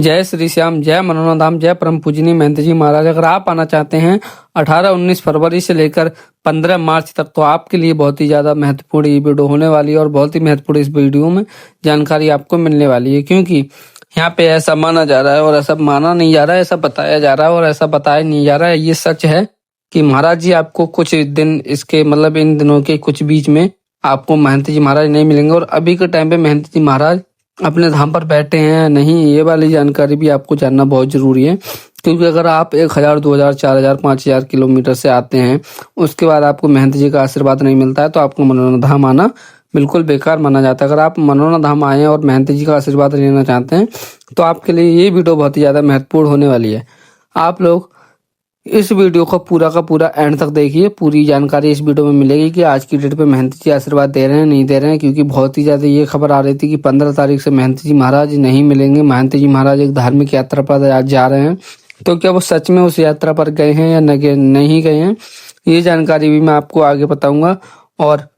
जय श्री श्याम, जय मनोना धाम, जय परम पूजनीय महंत जी महाराज। अगर आप आना चाहते हैं 18-19 फरवरी से लेकर 15 मार्च तक, तो आपके लिए बहुत ही ज्यादा महत्वपूर्ण ये वीडियो होने वाली है और बहुत ही महत्वपूर्ण इस वीडियो में जानकारी आपको मिलने वाली है। क्योंकि यहाँ पे ऐसा माना जा रहा है और ऐसा माना नहीं जा रहा है, ऐसा बताया जा रहा है और ऐसा बताया नहीं जा रहा है, ये सच है कि महाराज जी आपको कुछ दिन इसके मतलब इन दिनों के कुछ बीच में आपको महंत जी महाराज नहीं मिलेंगे। और अभी के टाइम पे महंत जी महाराज अपने धाम पर बैठे हैं नहीं, ये वाली जानकारी भी आपको जानना बहुत जरूरी है। क्योंकि अगर आप 1000, 2000, 4000, 5000 किलोमीटर से आते हैं, उसके बाद आपको महंत जी का आशीर्वाद नहीं मिलता है, तो आपको मनोना धाम आना बिल्कुल बेकार माना जाता है। अगर आप मनोना धाम आए हैं और महंत जी का आशीर्वाद लेना चाहते हैं, तो आपके लिए ये वीडियो बहुत ही ज्यादा महत्वपूर्ण होने वाली है। आप लोग इस वीडियो को पूरा का पूरा एंड तक देखिए, पूरी जानकारी इस वीडियो में मिलेगी कि आज की डेट पे महंत जी आशीर्वाद दे रहे हैं नहीं दे रहे हैं। क्योंकि बहुत ही ज्यादा ये खबर आ रही थी कि 15 तारीख से महंत जी महाराज नहीं मिलेंगे। महंत जी महाराज एक धार्मिक यात्रा पर आज जा रहे हैं, तो क्या वो सच में उस यात्रा पर गए हैं या नहीं गए हैं, ये जानकारी भी मैं आपको आगे बताऊंगा। और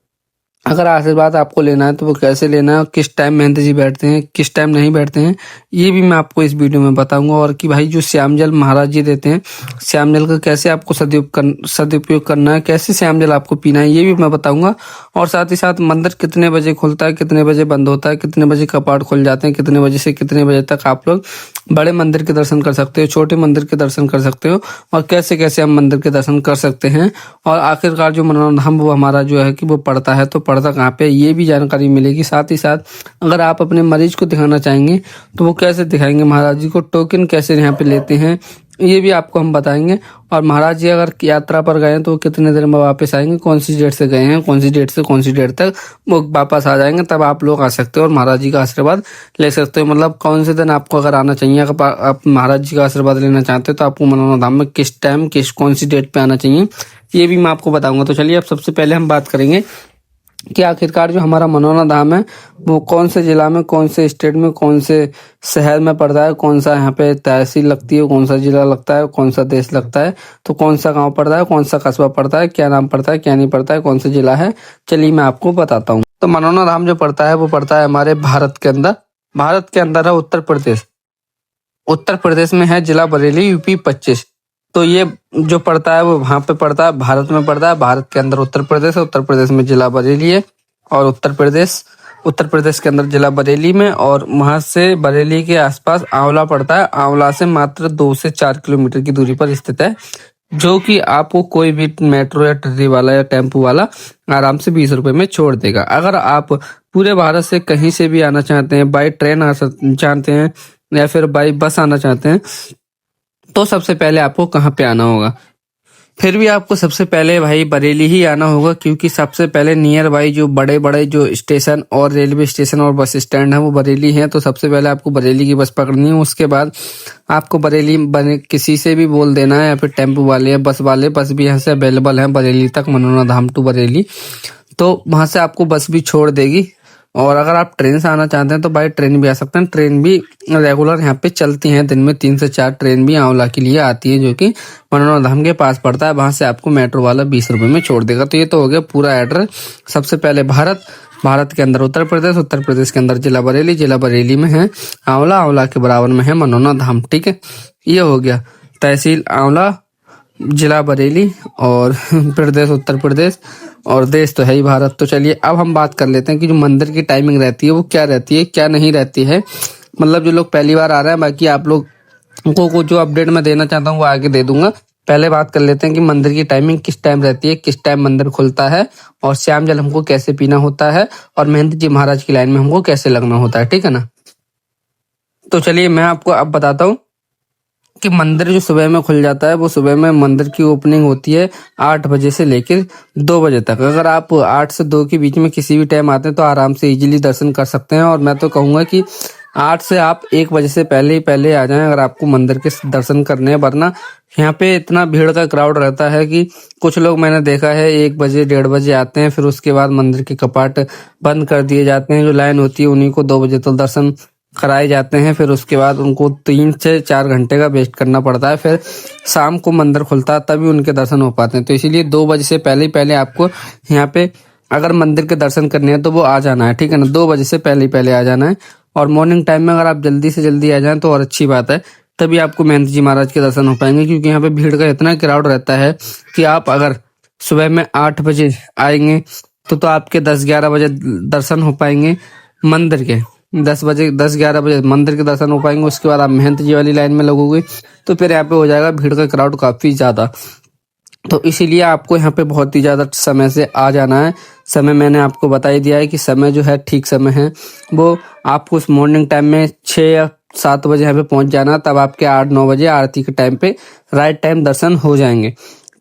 अगर आशीर्वाद आपको लेना है तो वो कैसे लेना है, किस टाइम महंत जी बैठते हैं, किस टाइम नहीं बैठते हैं, ये भी मैं आपको इस वीडियो में बताऊंगा। और कि भाई जो श्याम जल महाराज जी देते हैं, श्याम जल का कैसे आपको सदुपयोग करना है, कैसे श्याम जल आपको पीना है, ये भी मैं बताऊंगा। और साथ ही साथ मंदिर कितने बजे खुलता है, कितने बजे बंद होता है, कितने बजे कपाट खुल जाते हैं, कितने बजे से कितने बजे तक आप लोग बड़े मंदिर के दर्शन कर सकते हो, छोटे मंदिर के दर्शन कर सकते हो, और कैसे कैसे हम मंदिर के दर्शन कर सकते हैं। और आखिरकार जो मनोना धाम वो हमारा जो है कि वो पड़ता है, तो पड़ता कहाँ पे, ये भी जानकारी मिलेगी। साथ ही साथ अगर आप अपने मरीज को दिखाना चाहेंगे तो वो कैसे दिखाएंगे महाराज जी को, टोकन कैसे यहाँ पे लेते हैं, ये भी आपको हम बताएंगे। और महाराज जी अगर यात्रा पर गए हैं तो कितने देर में वापस आएंगे, कौन सी डेट से गए हैं, कौन सी डेट से कौन सी डेट तक वो वापस आ जाएंगे, तब आप लोग आ सकते हो और महाराज जी का आशीर्वाद ले सकते हो। मतलब कौन से दिन आपको अगर आना चाहिए, अगर आप महाराज जी का आशीर्वाद लेना चाहते हो तो आपको मनोना धाम में किस टाइम कौन सी डेट पे आना चाहिए, ये भी मैं आपको बताऊंगा। तो चलिए अब सबसे पहले हम बात करेंगे कि आखिरकार जो हमारा मनोना धाम है वो कौन से जिला में, कौन से स्टेट में, कौन से शहर में पड़ता है, कौन सा यहाँ पे तहसील लगती है, कौन सा जिला लगता है, कौन सा देश लगता है, तो कौन सा गांव पड़ता है, कौन सा कस्बा पड़ता है, क्या नाम पड़ता है, क्या नहीं पड़ता है, कौन सा जिला है, चलिए मैं आपको बताता हूँ। तो मनोना धाम जो पड़ता है वो पड़ता है हमारे भारत के अंदर है उत्तर प्रदेश। उत्तर प्रदेश में है जिला बरेली, यूपी 25। तो ये जो पड़ता है वो वहां पे पड़ता है, भारत में पड़ता है। भारत के अंदर उत्तर प्रदेश है, उत्तर प्रदेश में जिला बरेली है। और उत्तर प्रदेश के अंदर जिला बरेली में, और वहां से बरेली के आसपास आंवला पड़ता है। आंवला से मात्र 2 से 4 किलोमीटर की दूरी पर स्थित है, जो कि आपको कोई भी मेट्रो या ट्रेन वाला या टेम्पो वाला आराम से 20 रुपए में छोड़ देगा। अगर आप पूरे भारत से कहीं से भी आना चाहते हैं, बाई ट्रेन चाहते हैं या फिर बाई बस आना चाहते हैं, तो सबसे पहले आपको कहाँ पे आना होगा, फिर भी आपको सबसे पहले भाई बरेली ही आना होगा। क्योंकि सबसे पहले नियर बाई जो बड़े बड़े जो स्टेशन और रेलवे स्टेशन और बस स्टैंड है वो बरेली है। तो सबसे पहले आपको बरेली की बस पकड़नी है। उसके बाद आपको बरेली किसी से भी बोल देना है, या फिर टेम्पो वाले या बस वाले, बस भी यहाँ से अवेलेबल है बरेली तक, मनोना धाम टू बरेली, तो वहां से आपको बस भी छोड़ देगी। और अगर आप ट्रेन से आना चाहते हैं तो भाई ट्रेन भी आ सकते हैं। ट्रेन भी रेगुलर यहाँ पे चलती हैं, दिन में 3 से 4 ट्रेन भी आंवला के लिए आती है, जो कि मनोना धाम के पास पड़ता है। वहां से आपको मेट्रो वाला 20 रुपए में छोड़ देगा। तो ये तो हो गया पूरा एड्रेस। सबसे पहले भारत के अंदर उत्तर प्रदेश के अंदर जिला बरेली में है आंवला, आंवला के बराबर में है मनोना धाम। ठीक है, ये हो गया तहसील आंवला, जिला बरेली, और प्रदेश उत्तर प्रदेश, और देश तो है ही भारत। तो चलिए अब हम बात कर लेते हैं कि जो मंदिर की टाइमिंग रहती है वो क्या रहती है, क्या नहीं रहती है। मतलब जो लोग पहली बार आ रहे हैं, बाकी आप लोग को जो अपडेट मैं देना चाहता हूँ वो आगे दे दूंगा। पहले बात कर लेते हैं कि मंदिर की टाइमिंग किस टाइम रहती है, किस टाइम मंदिर खुलता है, और श्याम जल हमको कैसे पीना होता है, और महंत जी महाराज की लाइन में हमको कैसे लगना होता है। ठीक है ना। तो चलिए मैं आपको अब बताता हूँ कि मंदिर जो सुबह में खुल जाता है, वो सुबह में मंदिर की ओपनिंग होती है 8 बजे से लेकर 2 बजे तक। अगर आप 8 से 2 के बीच में किसी भी टाइम आते हैं तो आराम से इजीली दर्शन कर सकते हैं। और मैं तो कहूंगा कि 8 से आप 1 बजे से पहले आ जाएं अगर आपको मंदिर के दर्शन करने हैं। वरना यहाँ पे इतना भीड़ का क्राउड रहता है कि कुछ लोग मैंने देखा है 1 बजे 1:30 बजे आते हैं, फिर उसके बाद मंदिर के कपाट बंद कर दिए जाते हैं। जो लाइन होती है उन्हीं को 2 बजे तक दर्शन कराए जाते हैं, फिर उसके बाद उनको 3 से 4 घंटे का वेस्ट करना पड़ता है। फिर शाम को मंदिर खुलता है तभी उनके दर्शन हो पाते हैं। तो इसीलिए 2 बजे से पहले आपको यहाँ पे अगर मंदिर के दर्शन करने हैं तो वो आ जाना है। ठीक है ना, 2 बजे से पहले आ जाना है। और मॉर्निंग टाइम में अगर आप जल्दी से जल्दी आ जाएं तो और अच्छी बात है, तभी आपको महंत जी महाराज के दर्शन हो पाएंगे। क्योंकि यहाँ पे भीड़ का इतना क्राउड रहता है कि आप अगर सुबह में 8 बजे आएंगे तो आपके 10-11 बजे दर्शन हो पाएंगे मंदिर के। 10-11 बजे मंदिर के दर्शन हो पाएंगे। उसके बाद आप महंत जी वाली लाइन में लगोगे तो फिर यहाँ पे हो जाएगा भीड़ का क्राउड काफी ज्यादा। तो इसीलिए आपको यहाँ पे बहुत ही ज्यादा समय से आ जाना है। समय मैंने आपको बता ही दिया है कि समय जो है ठीक समय है, वो आपको उस मॉर्निंग टाइम में 6 या 7 बजे यहाँ पे पहुंच जाना, तब आपके 8-9 बजे आरती के टाइम पे राइट टाइम दर्शन हो जाएंगे।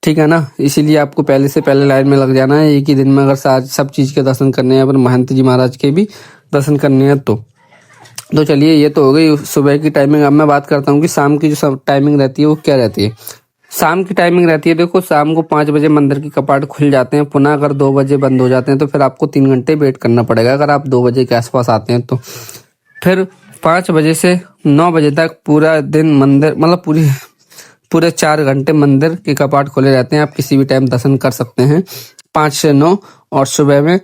ठीक है ना, इसीलिए आपको पहले से पहले लाइन में लग जाना है। एक ही दिन में अगर सब चीज के दर्शन करने हैं, महंत जी महाराज के भी दर्शन करने हैं तो चलिए, ये तो हो गई सुबह की टाइमिंग। अब मैं बात करता हूँ कि शाम की जो टाइमिंग रहती है वो क्या रहती है। शाम की टाइमिंग रहती है, देखो शाम को 5 बजे मंदिर के कपाट खुल जाते हैं। पुनः अगर 2 बजे बंद हो जाते हैं तो फिर आपको 3 घंटे वेट करना पड़ेगा। अगर आप 2 बजे के आसपास आते हैं तो फिर 5 बजे से 9 बजे तक पूरा दिन मंदिर, मतलब पूरे 4 घंटे मंदिर के कपाट खुले रहते हैं। आप किसी भी टाइम दर्शन कर सकते हैं, 5 से 9 और सुबह में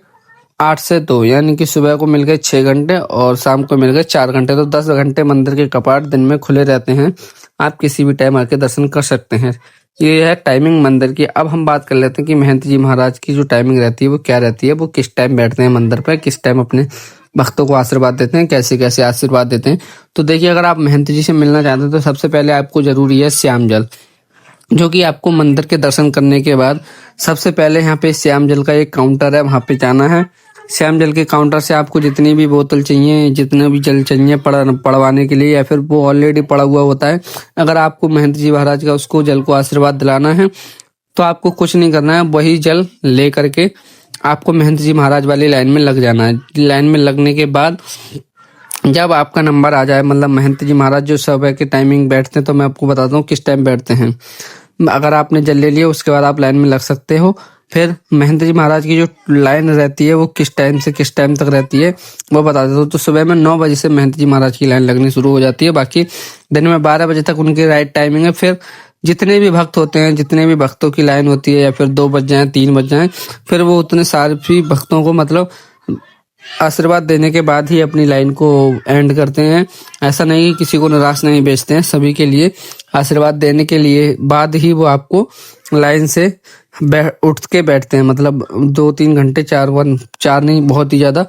8 से 2, यानी कि सुबह को मिल गए 6 घंटे और शाम को मिल गए 4 घंटे। तो 10 घंटे मंदिर के कपाट दिन में खुले रहते हैं। आप किसी भी टाइम आके दर्शन कर सकते हैं। ये है टाइमिंग मंदिर की। अब हम बात कर लेते हैं कि महंत जी महाराज की जो टाइमिंग रहती है वो क्या रहती है, वो किस टाइम बैठते हैं मंदिर पर, किस टाइम अपने भक्तों को आशीर्वाद देते हैं, कैसे कैसे आशीर्वाद देते हैं। तो देखिए, अगर आप महंत जी से मिलना चाहते हैं तो सबसे पहले आपको जरूरी है श्याम जल, जो कि आपको मंदिर के दर्शन करने के बाद सबसे पहले यहाँ पे श्याम जल का एक काउंटर है, वहां पे जाना है। श्याम जल के काउंटर से आपको जितनी भी बोतल चाहिए, जितना भी जल चाहिए पड़वाने के लिए, या फिर वो ऑलरेडी पड़ा हुआ होता है, अगर आपको महंत जी महाराज का उसको जल को आशीर्वाद दिलाना है तो आपको कुछ नहीं करना है, वही जल ले करके आपको महंत जी महाराज वाली लाइन में लग जाना है। लाइन में लगने के बाद जब आपका नंबर आ जाए, मतलब महंत जी महाराज जो सुबह के टाइमिंग बैठते हैं, तो मैं आपको बताता हूँ किस टाइम बैठते हैं। अगर आपने जल ले लिया उसके बाद आप लाइन में लग सकते हो। फिर महंत जी महाराज की जो लाइन रहती है वो किस टाइम से किस टाइम तक रहती है वो बता देता हूँ। तो सुबह में 9 बजे से महंत जी महाराज की लाइन लगनी शुरू हो जाती है। बाकी दिन में 12 बजे तक उनकी राइट टाइमिंग है। फिर जितने भी भक्त होते हैं, जितने भी भक्तों की लाइन होती है, या फिर 2 बज जाए 3 बज जाए, फिर वो उतने सारे भी भक्तों को मतलब आशीर्वाद देने के बाद ही अपनी लाइन को एंड करते हैं। ऐसा नहीं, किसी को निराश नहीं भेजते हैं, सभी के लिए आशीर्वाद देने के लिए बाद ही वो आपको लाइन से उठ के बैठते हैं। मतलब 2-3 घंटे, 4 नहीं, बहुत ही ज्यादा,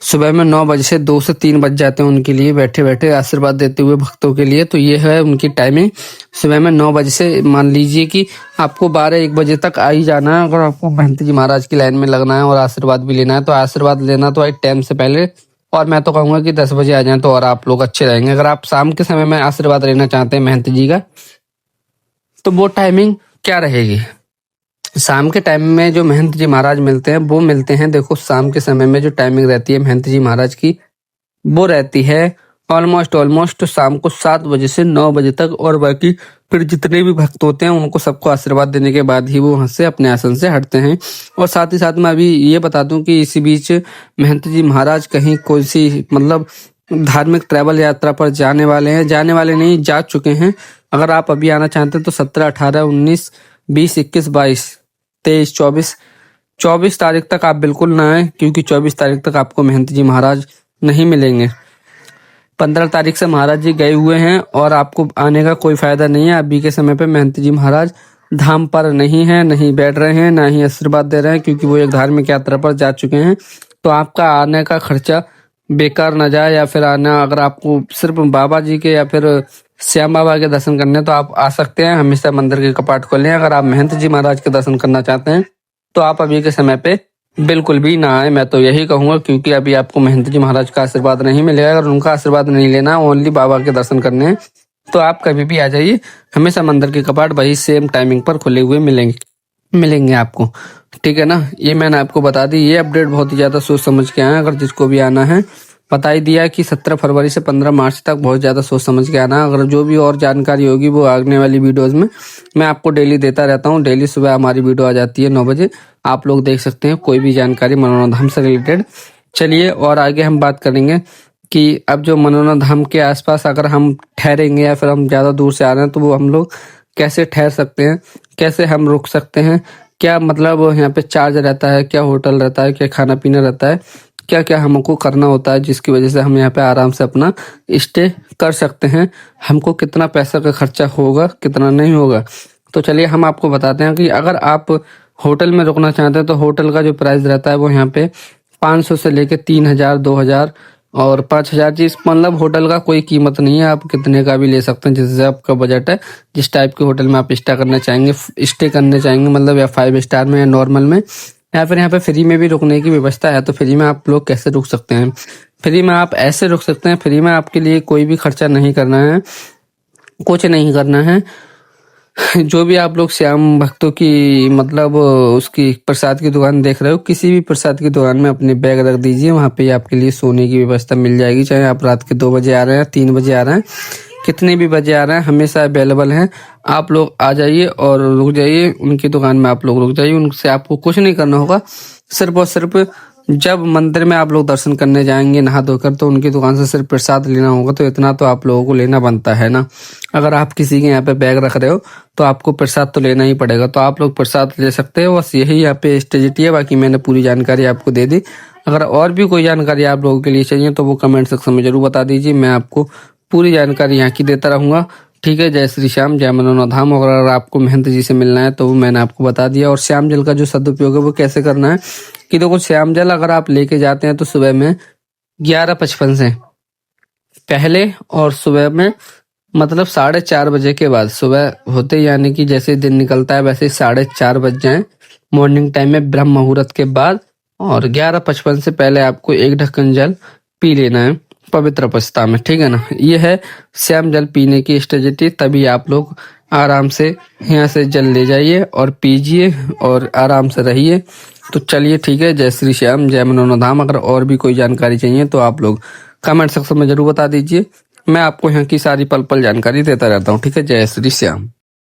सुबह में 9 बजे से 2 से 3 बज जाते हैं उनके लिए बैठे बैठे आशीर्वाद देते हुए भक्तों के लिए। तो ये है उनकी टाइमिंग। सुबह में 9 बजे से मान लीजिए कि आपको 12-1 बजे तक आ ही जाना है। अगर आपको महंत जी महाराज की लाइन में लगना है और आशीर्वाद भी लेना है तो आशीर्वाद लेना तो एक टाइम से पहले, और मैं तो कहूंगा कि 10 बजे आ जाएं तो और आप लोग अच्छे रहेंगे। अगर आप शाम के समय में आशीर्वाद लेना चाहते हैं महंत जी का, तो वो टाइमिंग क्या रहेगी। शाम के टाइम में जो महंत जी महाराज मिलते हैं वो मिलते हैं, देखो शाम के समय में जो टाइमिंग रहती है महंत जी महाराज की, वो रहती है ऑलमोस्ट शाम को 7 बजे से 9 बजे तक। और बाकी फिर जितने भी भक्त होते हैं उनको सबको आशीर्वाद देने के बाद ही वो वहां से अपने आसन से हटते हैं। और साथ ही साथ मैं अभी ये बता दूं कि इसी बीच महंत जी महाराज कहीं कोई सी मतलब धार्मिक ट्रैवल यात्रा पर जाने वाले हैं, जाने वाले नहीं, जा चुके हैं। अगर आप अभी आना चाहते हैं तो 17, 18, 19, 20, 21, 22, 23, 24 तारीख तक आप बिल्कुल ना आए, क्योंकि 24 तारीख तक आपको महंत जी महाराज नहीं मिलेंगे। 15 तारीख से महाराज जी गए हुए हैं और आपको आने का कोई फायदा नहीं है। अभी के समय पे महंत जी महाराज धाम पर नहीं है, नहीं बैठ रहे हैं, ना ही आशीर्वाद दे रहे हैं, क्योंकि वो एक धार्मिक यात्रा पर जा चुके हैं। तो आपका आने का खर्चा बेकार न जाए, या फिर आना, अगर आपको सिर्फ बाबा जी के या फिर श्याम बाबा के दर्शन करने तो आप आ सकते हैं, हमेशा मंदिर के कपाट खोले हैं। अगर आप महंत जी महाराज के दर्शन करना चाहते हैं तो आप अभी के समय पे बिल्कुल भी ना आए, मैं तो यही कहूंगा, क्योंकि अभी आपको महंत जी महाराज का आशीर्वाद नहीं मिलेगा। अगर उनका आशीर्वाद नहीं लेना, ओनली बाबा के दर्शन करने हैं, तो आप कभी भी आ जाइए, हमेशा मंदिर के कपाट वही सेम टाइमिंग पर खुले हुए मिलेंगे आपको। ठीक है ना, ये मैंने आपको बता दी। ये अपडेट बहुत ही ज्यादा सोच समझ के आए। अगर जिसको भी आना है बता ही दिया कि 17 फरवरी से 15 मार्च तक बहुत ज्यादा सोच समझ के आना। अगर जो भी और जानकारी होगी वो आगने वाली वीडियोस में मैं आपको डेली देता रहता हूँ। डेली सुबह हमारी वीडियो आ जाती है 9 बजे, आप लोग देख सकते हैं कोई भी जानकारी मनोरंजन धाम से रिलेटेड। चलिए, और आगे हम बात करेंगे कि अब जो मनोरंजन धाम के आसपास अगर हम ठहरेंगे या फिर हम ज्यादा दूर से आ रहे हैं तो वो हम लोग कैसे ठहर सकते हैं, कैसे हम रुक सकते हैं, क्या मतलब यहाँ पे चार्ज रहता है, क्या होटल रहता है, क्या खाना पीना रहता है, क्या क्या हमको करना होता है जिसकी वजह से हम यहाँ पे आराम से अपना स्टे कर सकते हैं, हमको कितना पैसा का खर्चा होगा कितना नहीं होगा। तो चलिए हम आपको बताते हैं कि अगर आप होटल में रुकना चाहते हैं तो होटल का जो प्राइस रहता है वो यहाँ पे 500 से लेके 3000, 2000 और 5000 जी, मतलब होटल का कोई कीमत नहीं है, आप कितने का भी ले सकते हैं जिससे आपका बजट है। जिस टाइप के होटल में आप स्टे करने चाहेंगे मतलब या 5 स्टार में या नॉर्मल में, या फिर यहाँ पे फ्री में भी रुकने की व्यवस्था है। तो फ्री में आप लोग कैसे रुक सकते हैं? फ्री में आप ऐसे रुक सकते हैं, फ्री में आपके लिए कोई भी खर्चा नहीं करना है, कुछ नहीं करना है। जो भी आप लोग श्याम भक्तों की मतलब उसकी प्रसाद की दुकान देख रहे हो, किसी भी प्रसाद की दुकान में अपनी बैग रख दीजिए, वहाँ पे आपके लिए सोने की व्यवस्था मिल जाएगी। चाहे आप रात के 2 बजे आ रहे हैं, 3 बजे आ रहे हैं, कितने भी बजे आ रहे हैं, हमेशा अवेलेबल हैं। आप लोग आ जाइए और रुक जाइए उनकी दुकान में, आप लोग रुक जाइए। उनसे आपको कुछ नहीं करना होगा, सिर्फ और सिर्फ जब मंदिर में आप लोग दर्शन करने जाएंगे नहा धोकर तो उनकी दुकान से सिर्फ प्रसाद लेना होगा। तो इतना तो आप लोगों को लेना बनता है ना। अगर आप किसी के यहाँ पे बैग रख रहे हो तो आपको प्रसाद तो लेना ही पड़ेगा, तो आप लोग प्रसाद ले सकते हो। बस यही यहाँ पे स्ट्रेटेजी है, बाकी मैंने पूरी जानकारी आपको दे दी। अगर और भी कोई जानकारी आप लोगों के लिए चाहिए तो वो कमेंट सेक्शन में जरूर बता दीजिए, मैं आपको पूरी जानकारी यहाँ की देता रहूंगा। ठीक है, जय श्री श्याम, जय मनोनाथ धाम। और अगर आपको महंत जी से मिलना है तो वो मैंने आपको बता दिया। और श्याम जल का जो सदुपयोग है वो कैसे करना है कि देखो, श्याम जल अगर आप लेके जाते हैं तो सुबह में 11:55 से पहले और सुबह में मतलब 4:30 बजे के बाद, सुबह होते यानी कि जैसे दिन निकलता है वैसे 4:30 बज जाए मॉर्निंग टाइम में ब्रह्म मुहूर्त के बाद, और 11:55 से पहले आपको 1 ढक्कन जल पी लेना है पवित्र अवस्था में। ठीक है ना, ये है श्याम जल पीने की स्ट्रेटेजी। तभी आप लोग आराम से यहाँ से जल ले जाइए और पीजिए और आराम से रहिए। तो चलिए ठीक है, जय श्री श्याम, जय मनोनाथ धाम। अगर और भी कोई जानकारी चाहिए तो आप लोग कमेंट सेक्शन में जरूर बता दीजिए, मैं आपको यहाँ की सारी पल पल जानकारी देता रहता हूँ। ठीक है, जय श्री श्याम।